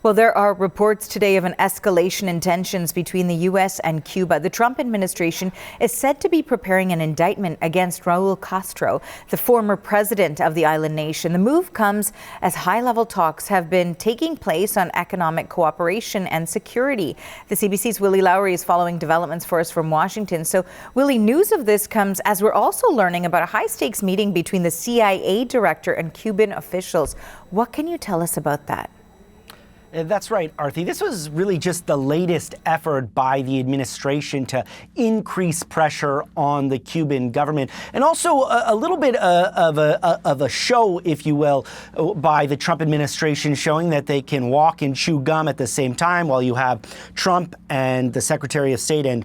Well, there are reports today of an escalation in tensions between the U.S. and Cuba. The Trump administration is said to be preparing an indictment against Raúl Castro, the former president of the island nation. The move comes as high-level talks have been taking place on economic cooperation and security. The CBC's Willie Lowry is following developments for us from Washington. So, Willie, news of this comes as we're also learning about a high-stakes meeting between the CIA director and Cuban officials. What can you tell us about that? That's right, Arthi. This was really just the latest effort by the administration to increase pressure on the Cuban government, and also a little bit of a show, if you will, by the Trump administration, showing that they can walk and chew gum at the same time. While you have Trump and the Secretary of State and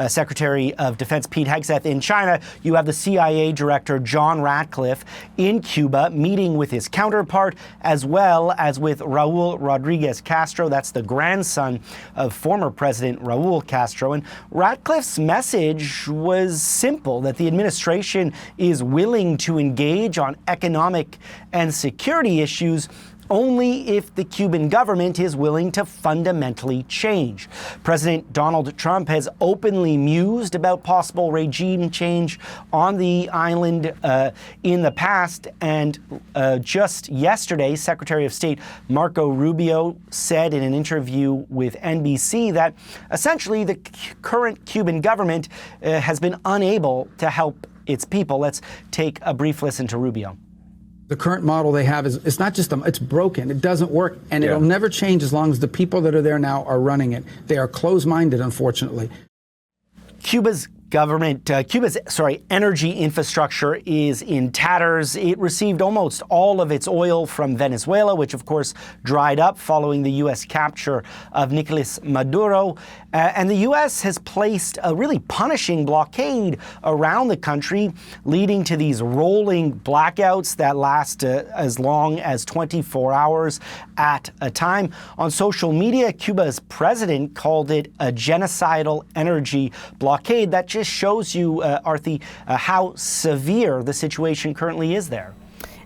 Secretary of Defense Pete Hegseth in China, you have the CIA Director John Ratcliffe in Cuba meeting with his counterpart, as well as with Raúl Rodriguez Castro. That's the grandson of former President Raúl Castro. And Ratcliffe's message was simple, that the administration is willing to engage on economic and security issues only if the Cuban government is willing to fundamentally change. President Donald Trump has openly mused about possible regime change on the island in the past, and just yesterday, Secretary of State Marco Rubio said in an interview with NBC that essentially the current Cuban government has been unable to help its people. Let's take a brief listen to Rubio. The current model they have it's not just it's broken. It doesn't work, and it'll never change as long as the people that are there now are running it. They are closed-minded, unfortunately. Cuba's energy infrastructure is in tatters. It received almost all of its oil from Venezuela, which of course dried up following the U.S. capture of Nicolas Maduro. And the U.S. has placed a really punishing blockade around the country, leading to these rolling blackouts that last as long as 24 hours at a time. On social media, Cuba's president called it a genocidal energy blockade. That just shows you, Arthi, how severe the situation currently is there.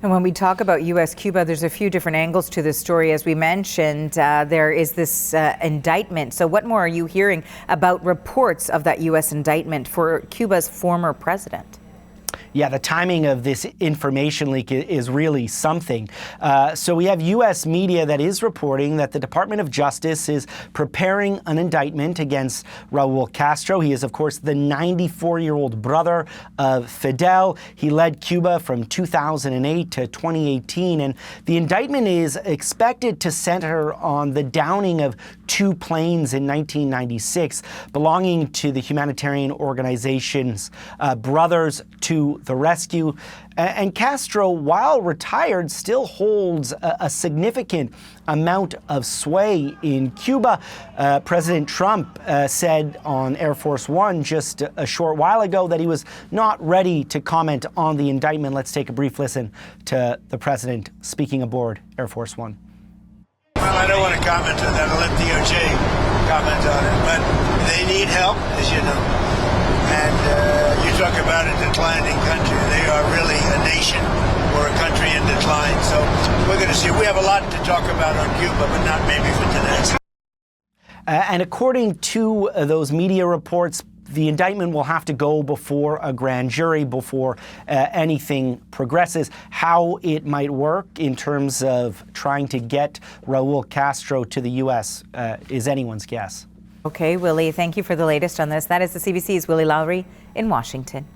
And when we talk about U.S.-Cuba, there's a few different angles to this story. As we mentioned, there is this indictment. So what more are you hearing about reports of that U.S. indictment for Cuba's former president? Yeah, the timing of this information leak is really something. So we have U.S. media that is reporting that the Department of Justice is preparing an indictment against Raúl Castro. He is, of course, the 94-year-old brother of Fidel. He led Cuba from 2008 to 2018, and the indictment is expected to center on the downing of two planes in 1996 belonging to the humanitarian organizations Brothers to the Rescue. And Castro, while retired, still holds a significant amount of sway in Cuba. President Trump said on Air Force One just a short while ago that he was not ready to comment on the indictment. Let's take a brief listen to the president speaking aboard Air Force One. Well, I don't want to comment on that. I'll let DOJ comment on it. But they need help, as you know. And you talk about a declining country. They are really a nation or a country in decline. So we're going to see. We have a lot to talk about on Cuba, but not maybe for today. And according to those media reports, the indictment will have to go before a grand jury before anything progresses. How it might work in terms of trying to get Raúl Castro to the U.S. Is anyone's guess. Okay, Willie, thank you for the latest on this. That is the CBC's Willie Lowry in Washington.